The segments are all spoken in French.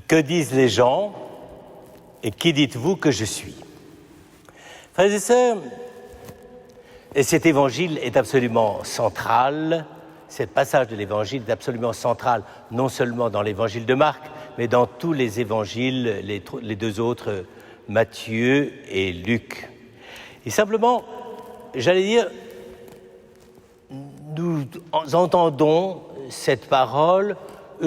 Que disent les gens et qui dites-vous que je suis? Frères et sœurs, et cet évangile est absolument central, ce passage de l'évangile est absolument central, non seulement dans l'évangile de Marc, mais dans tous les évangiles, les deux autres, Matthieu et Luc. Et simplement, j'allais dire, nous entendons cette parole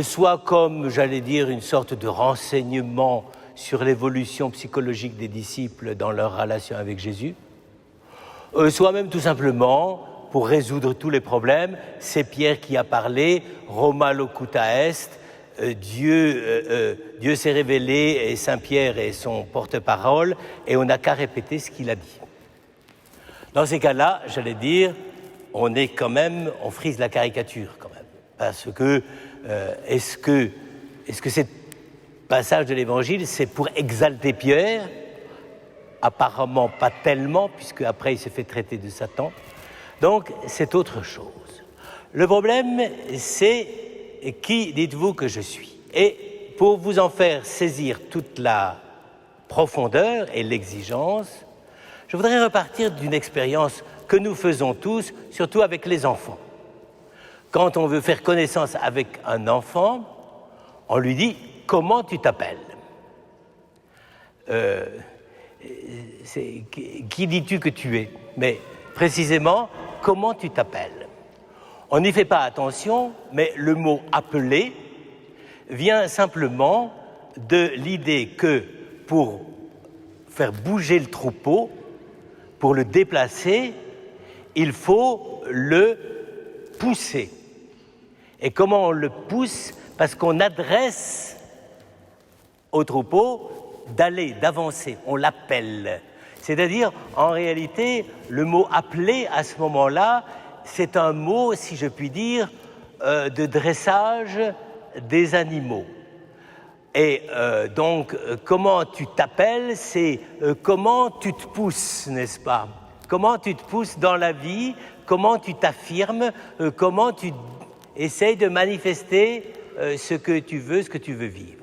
soit comme, j'allais dire, une sorte de renseignement sur l'évolution psychologique des disciples dans leur relation avec Jésus, soit même tout simplement pour résoudre tous les problèmes. C'est Pierre qui a parlé, Roma locuta est, Dieu s'est révélé et Saint Pierre est son porte-parole et on n'a qu'à répéter ce qu'il a dit. Dans ces cas-là, j'allais dire, on frise la caricature quand même, parce que est-ce que ce passage de l'Évangile, c'est pour exalter Pierre? Apparemment pas tellement, puisque après il se fait traiter de Satan. Donc c'est autre chose. Le problème, c'est qui dites-vous que je suis? Et pour vous en faire saisir toute la profondeur et l'exigence, je voudrais repartir d'une expérience que nous faisons tous, surtout avec les enfants. Quand on veut faire connaissance avec un enfant, on lui dit « Comment tu t'appelles » Qui dis-tu que tu es? Mais précisément, comment tu t'appelles? On n'y fait pas attention, mais le mot « appeler » vient simplement de l'idée que pour faire bouger le troupeau, pour le déplacer, il faut le pousser. Et comment on le pousse? Parce qu'on adresse au troupeau d'aller, d'avancer, on l'appelle. C'est-à-dire, en réalité, le mot « appeler » à ce moment-là, c'est un mot, si je puis dire, de dressage des animaux. Et donc, comment tu t'appelles, c'est comment tu te pousses, n'est-ce pas? Comment tu te pousses dans la vie, comment tu t'affirmes, comment tu essayes de manifester ce que tu veux vivre.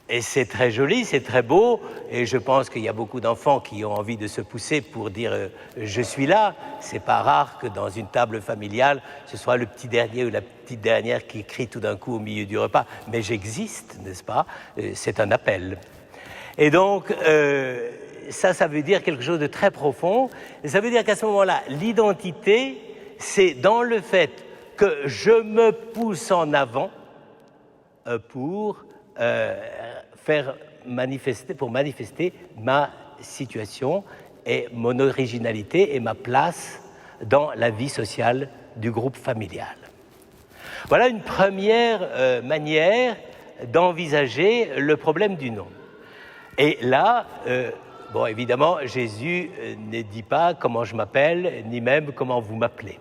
Et c'est très joli, c'est très beau, et je pense qu'il y a beaucoup d'enfants qui ont envie de se pousser pour dire « je suis là ». C'est pas rare que dans une table familiale, ce soit le petit dernier ou la petite dernière qui crie tout d'un coup au milieu du repas « mais j'existe », n'est-ce pas? C'est un appel. Et donc, ça veut dire quelque chose de très profond, et ça veut dire qu'à ce moment-là, l'identité, c'est dans le fait que je me pousse en avant pour manifester ma situation et mon originalité et ma place dans la vie sociale du groupe familial. Voilà une première manière d'envisager le problème du nom. Et là, évidemment, Jésus ne dit pas comment je m'appelle, ni même comment vous m'appelez.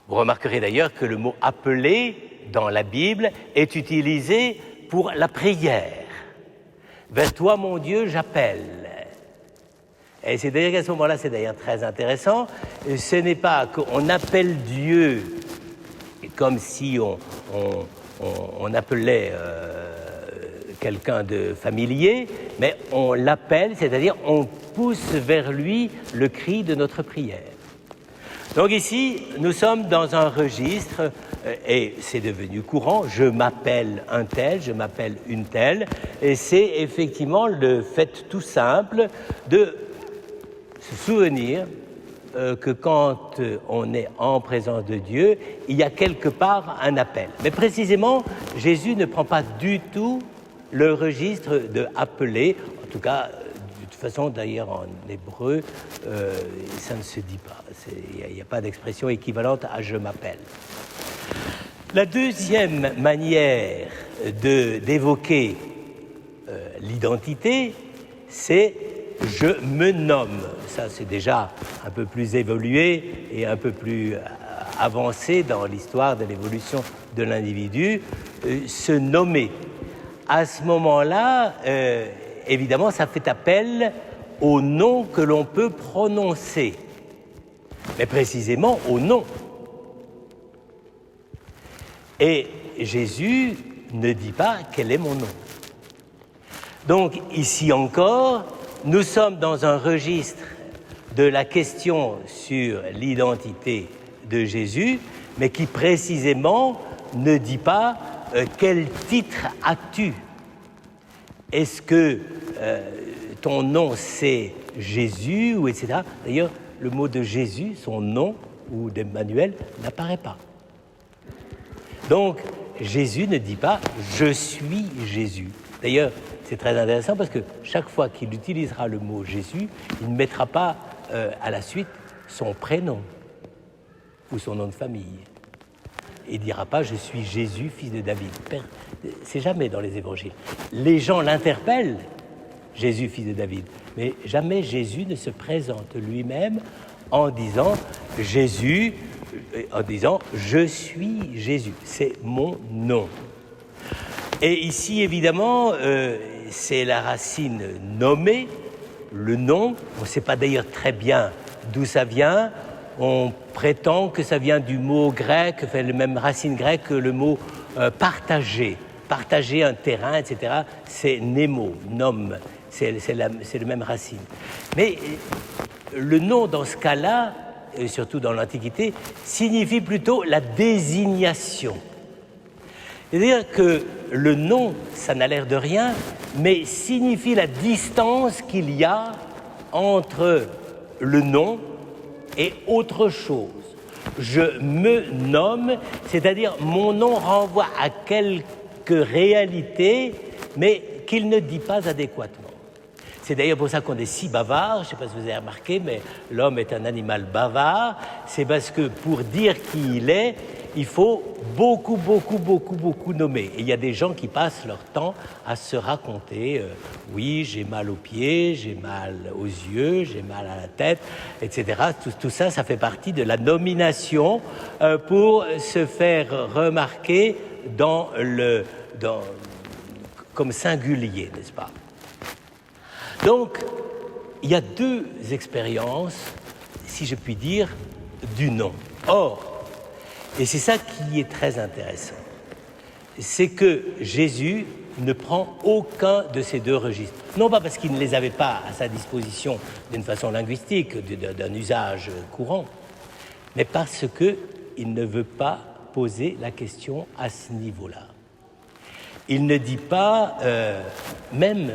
Vous remarquerez d'ailleurs que le mot « appeler » dans la Bible est utilisé pour la prière. « Vers toi, mon Dieu, j'appelle ». Et c'est d'ailleurs qu'à ce moment-là, c'est d'ailleurs très intéressant, ce n'est pas qu'on appelle Dieu comme si on appelait quelqu'un de familier, mais on l'appelle, c'est-à-dire on pousse vers lui le cri de notre prière. Donc ici, nous sommes dans un registre, et c'est devenu courant, je m'appelle un tel, je m'appelle une telle, et c'est effectivement le fait tout simple de se souvenir que quand on est en présence de Dieu, il y a quelque part un appel. Mais précisément, Jésus ne prend pas du tout le registre de appeler, en tout cas, de toute façon, d'ailleurs, en hébreu, ça ne se dit pas. Il n'y a pas d'expression équivalente à « je m'appelle ». La deuxième manière d'évoquer l'identité, c'est « je me nomme ». Ça, c'est déjà un peu plus évolué et un peu plus avancé dans l'histoire de l'évolution de l'individu. Se nommer. À ce moment-là, évidemment, ça fait appel au nom que l'on peut prononcer, mais précisément au nom. Et Jésus ne dit pas quel est mon nom. Donc ici encore, nous sommes dans un registre de la question sur l'identité de Jésus, mais qui précisément ne dit pas quel titre as-tu. Est-ce que ton nom c'est Jésus ou etc. D'ailleurs, le mot de Jésus, son nom ou d'Emmanuel, n'apparaît pas. Donc, Jésus ne dit pas « je suis Jésus ». D'ailleurs, c'est très intéressant parce que chaque fois qu'il utilisera le mot Jésus, il ne mettra pas à la suite son prénom ou son nom de famille. Il ne dira pas « je suis Jésus, fils de David ». C'est jamais dans les évangiles. Les gens l'interpellent, Jésus, fils de David, mais jamais Jésus ne se présente lui-même en disant « Jésus », en disant « je suis Jésus », c'est mon nom. Et ici, évidemment, c'est la racine nommée, le nom. On ne sait pas d'ailleurs très bien d'où ça vient. On prétend que ça vient du mot grec, enfin, la même racine grecque que le mot partager. Partager un terrain, etc. C'est nemo, nom. C'est la même racine. Mais le nom, dans ce cas-là, et surtout dans l'Antiquité, signifie plutôt la désignation. C'est-à-dire que le nom, ça n'a l'air de rien, mais signifie la distance qu'il y a entre le nom et autre chose. Je me nomme, c'est-à-dire mon nom renvoie à quelque réalité, mais qu'il ne dit pas adéquatement. C'est d'ailleurs pour ça qu'on est si bavard, je ne sais pas si vous avez remarqué, mais l'homme est un animal bavard, c'est parce que pour dire qui il est, il faut beaucoup nommer. Et il y a des gens qui passent leur temps à se raconter oui, j'ai mal aux pieds, j'ai mal aux yeux, j'ai mal à la tête, etc. Tout ça, ça fait partie de la nomination pour se faire remarquer comme singulier, n'est-ce pas? Donc, il y a deux expériences, si je puis dire, du nom. Or, et c'est ça qui est très intéressant, c'est que Jésus ne prend aucun de ces deux registres. Non pas parce qu'il ne les avait pas à sa disposition d'une façon linguistique, d'un usage courant, mais parce qu'il ne veut pas poser la question à ce niveau-là. Il ne dit pas, même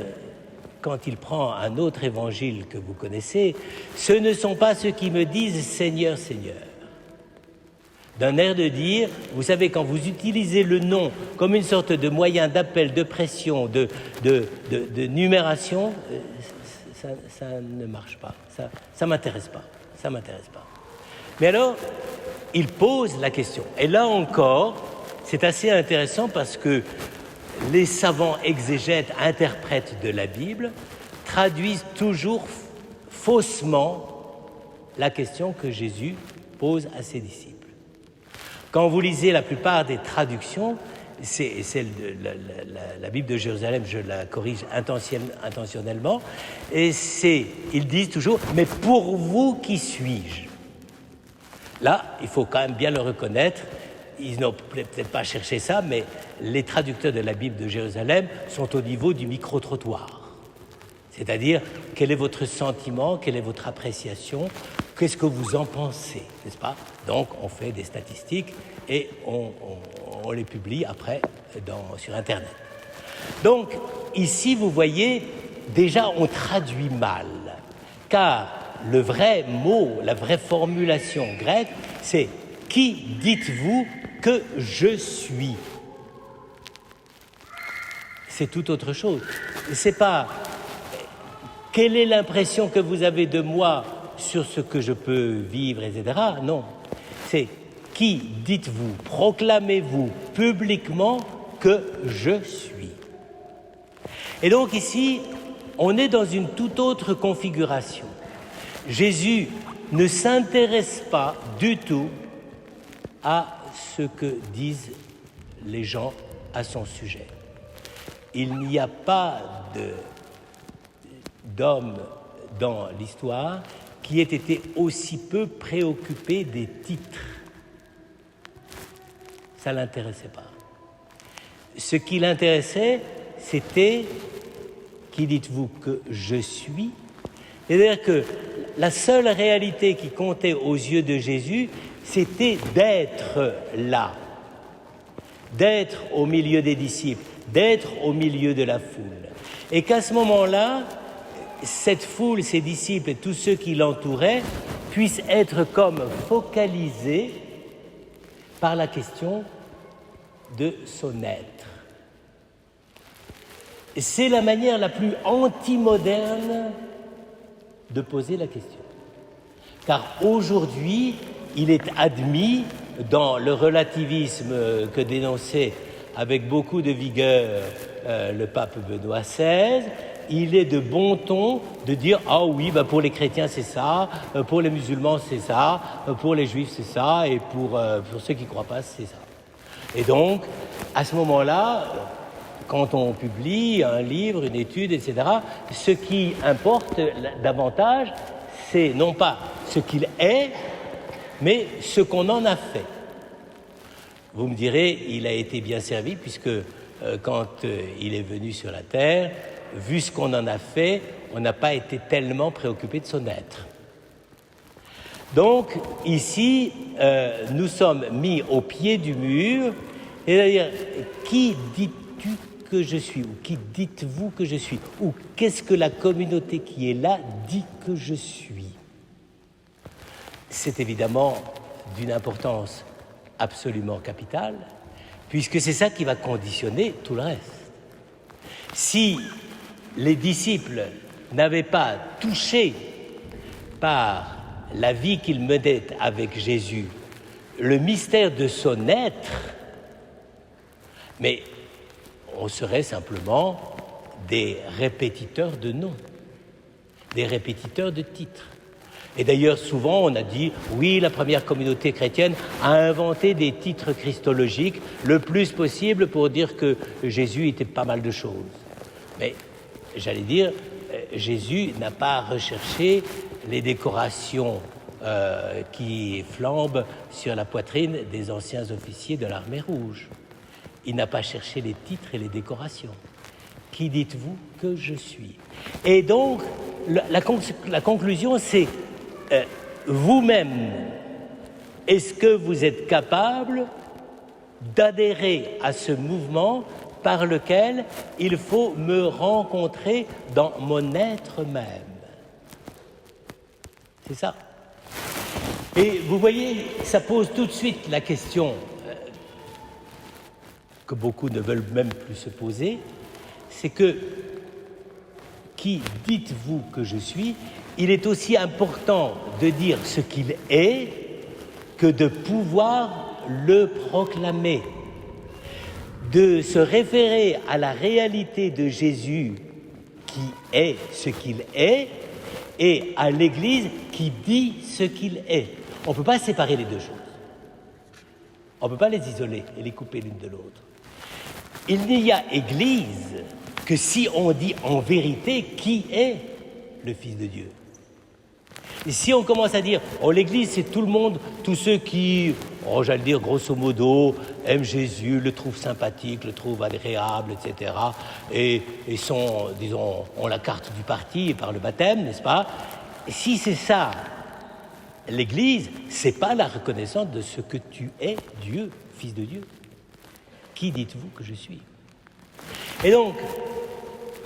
quand il prend un autre évangile que vous connaissez, « Ce ne sont pas ceux qui me disent « Seigneur, Seigneur ». D'un air de dire, vous savez, quand vous utilisez le nom comme une sorte de moyen d'appel, de pression, de numération, ça ne marche pas, ça m'intéresse pas, ça m'intéresse pas. Mais alors, il pose la question. Et là encore, c'est assez intéressant parce que les savants exégètes, interprètes de la Bible, traduisent toujours faussement la question que Jésus pose à ses disciples. Quand vous lisez la plupart des traductions, c'est la Bible de Jérusalem, je la corrige intentionnellement, et ils disent toujours « mais pour vous, qui suis-je » Là, il faut quand même bien le reconnaître, ils n'ont peut-être pas cherché ça, mais les traducteurs de la Bible de Jérusalem sont au niveau du micro-trottoir. C'est-à-dire, quel est votre sentiment, quelle est votre appréciation, qu'est-ce que vous en pensez, n'est-ce pas? Donc, on fait des statistiques et on les publie après sur Internet. Donc, ici, vous voyez, déjà, on traduit mal, car le vrai mot, la vraie formulation grecque, c'est « Qui dites-vous que je suis ?» C'est tout autre chose. C'est pas « Quelle est l'impression que vous avez de moi sur ce que je peux vivre, etc. » Non, c'est « Qui dites-vous, proclamez-vous publiquement que je suis ?» Et donc ici, on est dans une toute autre configuration. Jésus ne s'intéresse pas du tout à ce que disent les gens à son sujet. Il n'y a pas d'homme dans l'histoire qui ait été aussi peu préoccupé des titres. Ça ne l'intéressait pas. Ce qui l'intéressait, c'était qui dites-vous que je suis? C'est-à-dire que la seule réalité qui comptait aux yeux de Jésus, c'était d'être là, d'être au milieu des disciples, d'être au milieu de la foule. Et qu'à ce moment-là, cette foule, ces disciples et tous ceux qui l'entouraient puissent être comme focalisés par la question de son être. C'est la manière la plus anti-moderne de poser la question. Car aujourd'hui, il est admis dans le relativisme que dénonçait avec beaucoup de vigueur le pape Benoît XVI, il est de bon ton de dire « Ah oui, pour les chrétiens c'est ça, pour les musulmans c'est ça, pour les juifs c'est ça, et pour ceux qui ne croient pas c'est ça. » Et donc, à ce moment-là, quand on publie un livre, une étude, etc., ce qui importe davantage, c'est non pas ce qu'il est, mais ce qu'on en a fait. Vous me direz, il a été bien servi, puisque quand il est venu sur la terre, vu ce qu'on en a fait, on n'a pas été tellement préoccupé de son être. Donc, ici, nous sommes mis au pied du mur, c'est-à-dire, qui dis-tu que je suis, ou qui dites-vous que je suis, ou qu'est-ce que la communauté qui est là dit que je suis? C'est évidemment d'une importance absolument capitale, puisque c'est ça qui va conditionner tout le reste. Si les disciples n'avaient pas touché par la vie qu'ils menaient avec Jésus le mystère de son être, mais on serait simplement des répétiteurs de noms, des répétiteurs de titres. Et d'ailleurs, souvent, on a dit, oui, la première communauté chrétienne a inventé des titres christologiques le plus possible pour dire que Jésus était pas mal de choses. Mais, j'allais dire, Jésus n'a pas recherché les décorations qui flambent sur la poitrine des anciens officiers de l'armée rouge. Il n'a pas cherché les titres et les décorations. Qui dites-vous que je suis? Et donc, la conclusion, c'est vous-même, est-ce que vous êtes capable d'adhérer à ce mouvement par lequel il faut me rencontrer dans mon être même? C'est ça. Et vous voyez, ça pose tout de suite la question que beaucoup ne veulent même plus se poser, c'est que qui dites-vous que je suis? Il est aussi important de dire ce qu'il est que de pouvoir le proclamer, de se référer à la réalité de Jésus qui est ce qu'il est et à l'Église qui dit ce qu'il est. On ne peut pas séparer les deux choses. On ne peut pas les isoler et les couper l'une de l'autre. Il n'y a Église que si on dit en vérité qui est le Fils de Dieu. Et si on commence à dire, l'Église c'est tout le monde, tous ceux qui, j'allais dire grosso modo, aiment Jésus, le trouvent sympathique, le trouvent agréable, etc. Et sont, disons, ont la carte du parti par le baptême, n'est-ce pas? Et si c'est ça, l'Église, c'est pas la reconnaissance de ce que tu es, Dieu, Fils de Dieu. Qui dites-vous que je suis? Et donc,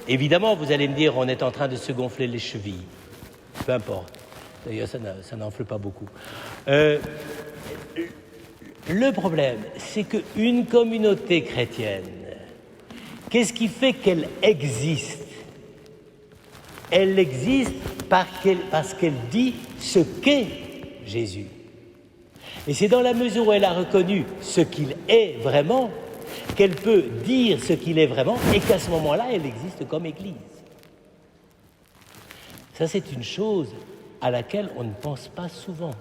évidemment, vous allez me dire, on est en train de se gonfler les chevilles. Peu importe. D'ailleurs, ça n'enfle pas beaucoup. Le problème, c'est qu'une communauté chrétienne, qu'est-ce qui fait qu'elle existe? Elle existe parce qu'elle dit ce qu'est Jésus. Et c'est dans la mesure où elle a reconnu ce qu'il est vraiment qu'elle peut dire ce qu'il est vraiment et qu'à ce moment-là, elle existe comme Église. Ça, c'est une chose à laquelle on ne pense pas souvent.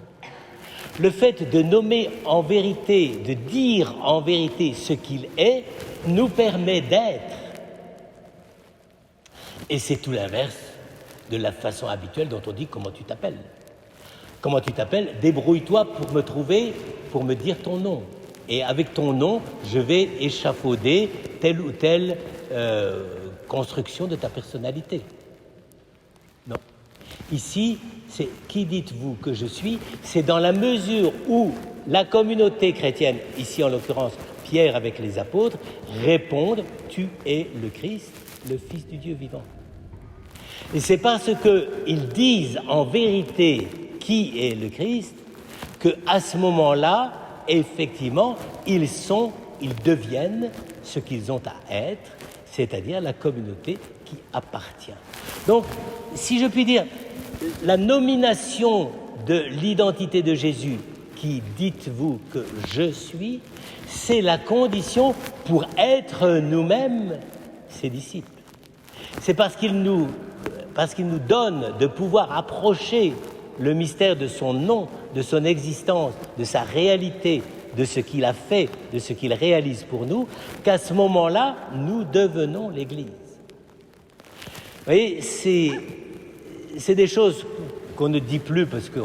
Le fait de nommer en vérité, de dire en vérité ce qu'il est, nous permet d'être. Et c'est tout l'inverse de la façon habituelle dont on dit « comment tu t'appelles ». Comment tu t'appelles? Débrouille-toi pour me trouver, pour me dire ton nom. et avec ton nom, je vais échafauder telle ou telle construction de ta personnalité. Non. Ici, c'est qui dites-vous que je suis? C'est dans la mesure où la communauté chrétienne, ici en l'occurrence Pierre avec les apôtres, répondent « Tu es le Christ, le Fils du Dieu vivant ». Et c'est parce qu'ils disent en vérité qui est le Christ qu'à ce moment-là, effectivement, ils deviennent ce qu'ils ont à être, c'est-à-dire la communauté qui appartient. Donc, si je puis dire, la nomination de l'identité de Jésus, qui dites-vous que je suis, c'est la condition pour être nous-mêmes ses disciples. C'est parce qu'il nous donne de pouvoir approcher le mystère de son nom, de son existence, de sa réalité, de ce qu'il a fait, de ce qu'il réalise pour nous, qu'à ce moment-là, nous devenons l'Église. Vous voyez, c'est des choses qu'on ne dit plus parce que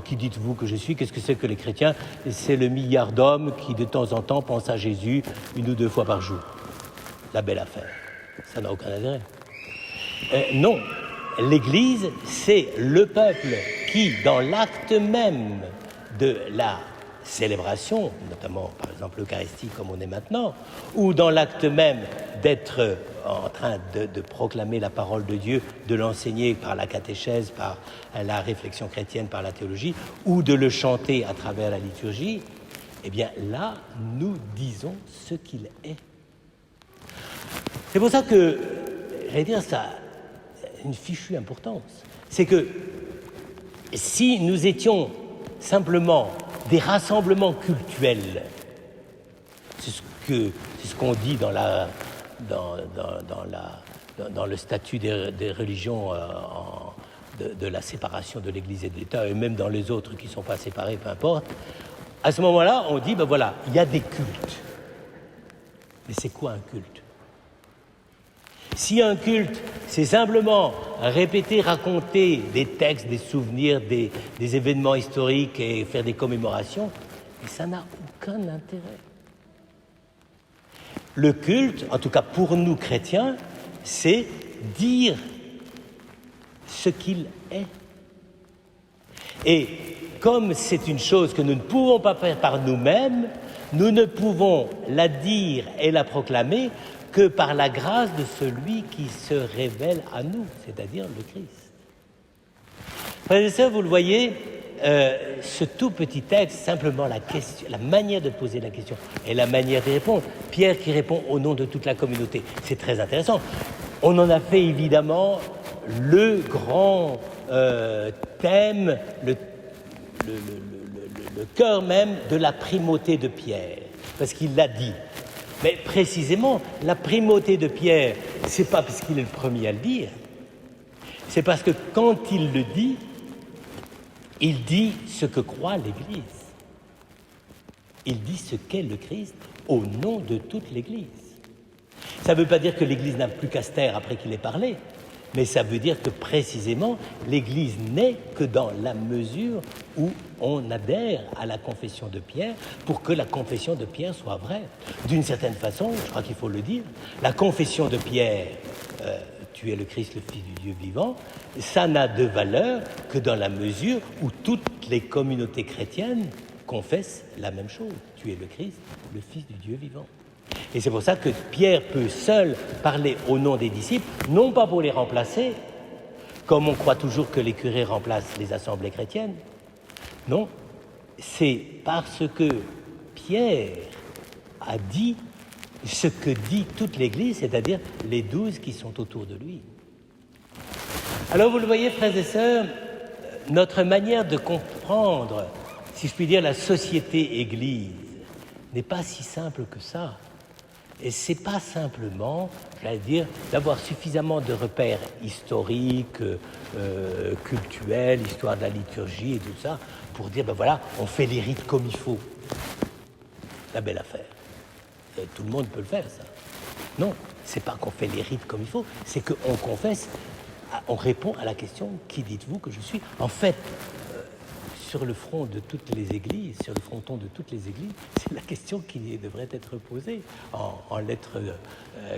qui dites-vous que je suis? Qu'est-ce que c'est que les chrétiens? C'est le milliard d'hommes qui de temps en temps pensent à Jésus 1 ou 2 fois par jour. La belle affaire. Ça n'a aucun intérêt. Non, l'Église, c'est le peuple qui, dans l'acte même de la célébration, notamment par exemple l'Eucharistie comme on est maintenant, ou dans l'acte même d'être en train de proclamer la parole de Dieu, de l'enseigner par la catéchèse, par la réflexion chrétienne, par la théologie, ou de le chanter à travers la liturgie, eh bien là, nous disons ce qu'il est. C'est pour ça que, j'allais dire, ça a une fichue importance. C'est que si nous étions simplement des rassemblements cultuels, c'est ce qu'on dit dans le statut des religions de la séparation de l'Église et de l'État, et même dans les autres qui ne sont pas séparés, peu importe. À ce moment-là, on dit, ben voilà, il y a des cultes. Mais c'est quoi un culte? Si un culte, c'est simplement répéter, raconter des textes, des souvenirs, des événements historiques et faire des commémorations, ça n'a aucun intérêt. Le culte, en tout cas pour nous chrétiens, c'est dire ce qu'il est. Et comme c'est une chose que nous ne pouvons pas faire par nous-mêmes, nous ne pouvons la dire et la proclamer que par la grâce de celui qui se révèle à nous, c'est-à dire le Christ. Frères et sœurs, vous le voyez, ce tout petit texte, simplement la manière de poser la question et la manière d'y répondre. Pierre qui répond au nom de toute la communauté, c'est très intéressant. On en a fait évidemment le grand thème, le cœur même de la primauté de Pierre, parce qu'il l'a dit. Mais précisément, la primauté de Pierre, c'est pas parce qu'il est le premier à le dire, c'est parce que quand il le dit, il dit ce que croit l'Église. Il dit ce qu'est le Christ au nom de toute l'Église. Ça ne veut pas dire que l'Église n'a plus qu'à se taire après qu'il ait parlé, mais ça veut dire que précisément l'Église n'est que dans la mesure où on adhère à la confession de Pierre pour que la confession de Pierre soit vraie. D'une certaine façon, je crois qu'il faut le dire, la confession de Pierre, tu es le Christ, le Fils du Dieu vivant, ça n'a de valeur que dans la mesure où toutes les communautés chrétiennes confessent la même chose. Tu es le Christ, le Fils du Dieu vivant. Et c'est pour ça que Pierre peut seul parler au nom des disciples, non pas pour les remplacer, comme on croit toujours que les curés remplacent les assemblées chrétiennes. Non, c'est parce que Pierre a dit ce que dit toute l'Église, c'est-à-dire les 12 qui sont autour de lui. Alors vous le voyez, frères et sœurs, notre manière de comprendre, si je puis dire, la société Église n'est pas si simple que ça. Et c'est pas simplement, j'allais dire, d'avoir suffisamment de repères historiques, cultuels, histoire de la liturgie et tout ça, pour dire, ben voilà, on fait les rites comme il faut. La belle affaire. Tout le monde peut le faire, ça. Non, c'est pas qu'on fait les rites comme il faut, c'est qu'on confesse, on répond à la question, qui dites-vous que je suis? En fait, sur le front de toutes les églises, sur le fronton de toutes les églises, c'est la question qui devrait être posée en lettres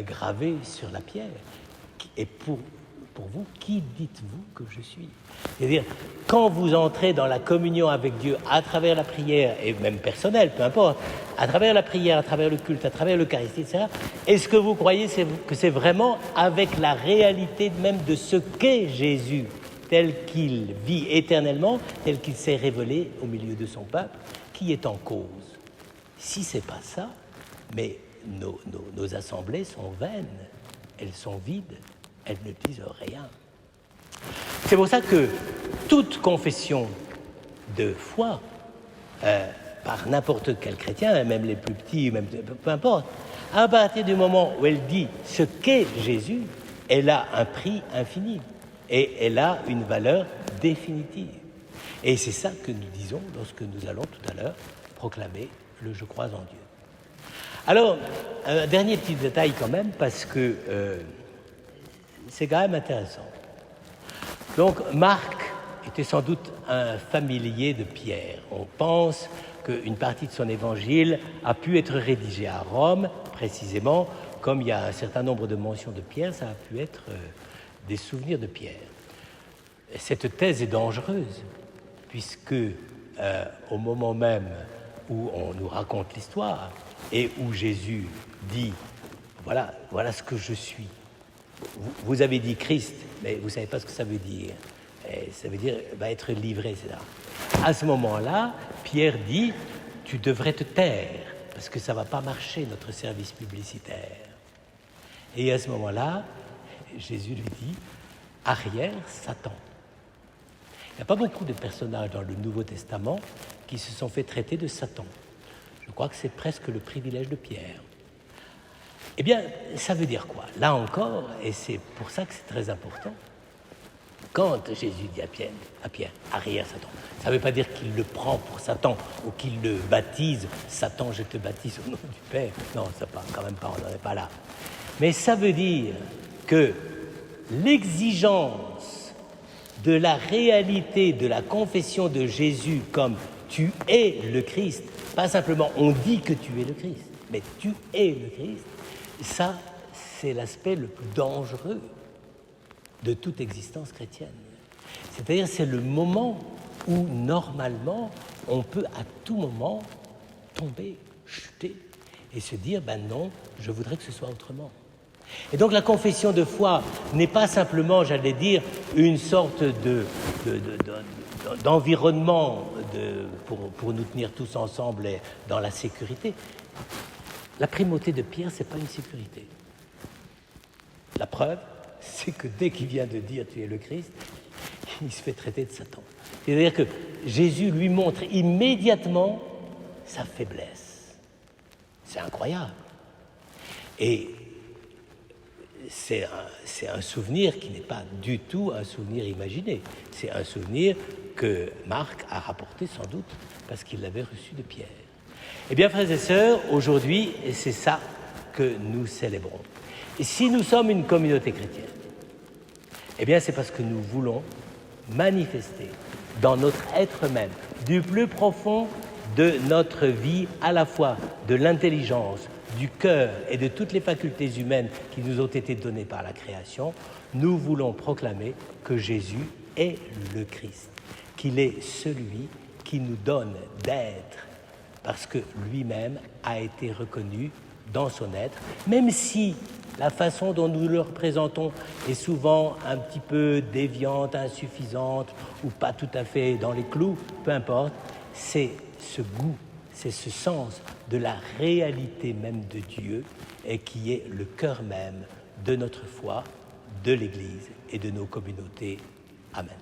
gravées sur la pierre. Et pour vous, qui dites-vous que je suis? C'est-à-dire, quand vous entrez dans la communion avec Dieu à travers la prière, et même personnelle, peu importe, à travers la prière, à travers le culte, à travers l'Eucharistie, etc., est-ce que vous croyez que c'est vraiment avec la réalité même de ce qu'est Jésus, tel qu'il vit éternellement, tel qu'il s'est révélé au milieu de son peuple, qui est en cause? Si ce n'est pas ça, mais nos assemblées sont vaines, elles sont vides, elles ne disent rien. C'est pour ça que toute confession de foi, par n'importe quel chrétien, même les plus petits, même, peu importe, à partir du moment où elle dit ce qu'est Jésus, elle a un prix infini et elle a une valeur définitive. Et c'est ça que nous disons lorsque nous allons tout à l'heure proclamer le « Je crois en Dieu ». Alors, un dernier petit détail quand même, parce que c'est quand même intéressant. Donc, Marc était sans doute un familier de Pierre. On pense qu'une partie de son évangile a pu être rédigée à Rome, précisément, comme il y a un certain nombre de mentions de Pierre, ça a pu être des souvenirs de Pierre. Cette thèse est dangereuse, puisque au moment même où on nous raconte l'histoire et où Jésus dit « voilà ce que je suis », vous avez dit Christ, mais vous ne savez pas ce que ça veut dire. Et ça veut dire être livré, c'est ça. À ce moment-là, Pierre dit « Tu devrais te taire, parce que ça ne va pas marcher, notre service publicitaire. » Et à ce moment-là, Jésus lui dit « Arrière, Satan ». Il n'y a pas beaucoup de personnages dans le Nouveau Testament qui se sont fait traiter de Satan. Je crois que c'est presque le privilège de Pierre. Eh bien, ça veut dire quoi? Là encore, et c'est pour ça que c'est très important, quand Jésus dit à Pierre, arrière Satan, ça ne veut pas dire qu'il le prend pour Satan ou qu'il le baptise, Satan, je te baptise au nom du Père. Non, ça pas, quand même pas, on n'en est pas là. Mais ça veut dire que l'exigence de la réalité de la confession de Jésus comme tu es le Christ, pas simplement on dit que tu es le Christ, mais tu es le Christ, ça, c'est l'aspect le plus dangereux de toute existence chrétienne. C'est-à-dire, c'est le moment où, normalement, on peut à tout moment tomber, chuter, et se dire, non, je voudrais que ce soit autrement. Et donc, la confession de foi n'est pas simplement, j'allais dire, une sorte d'environnement pour nous tenir tous ensemble et dans la sécurité. La primauté de Pierre, ce n'est pas une sécurité. La preuve, c'est que dès qu'il vient de dire « tu es le Christ », il se fait traiter de Satan. C'est-à-dire que Jésus lui montre immédiatement sa faiblesse. C'est incroyable. Et c'est un souvenir qui n'est pas du tout un souvenir imaginé. C'est un souvenir que Marc a rapporté sans doute parce qu'il l'avait reçu de Pierre. Eh bien, frères et sœurs, aujourd'hui, c'est ça que nous célébrons. Et si nous sommes une communauté chrétienne, eh bien, c'est parce que nous voulons manifester dans notre être même, du plus profond de notre vie, à la fois de l'intelligence, du cœur et de toutes les facultés humaines qui nous ont été données par la création, nous voulons proclamer que Jésus est le Christ, qu'il est celui qui nous donne d'être, parce que lui-même a été reconnu dans son être, même si la façon dont nous le représentons est souvent un petit peu déviante, insuffisante, ou pas tout à fait dans les clous, peu importe, c'est ce goût, c'est ce sens de la réalité même de Dieu et qui est le cœur même de notre foi, de l'Église et de nos communautés. Amen.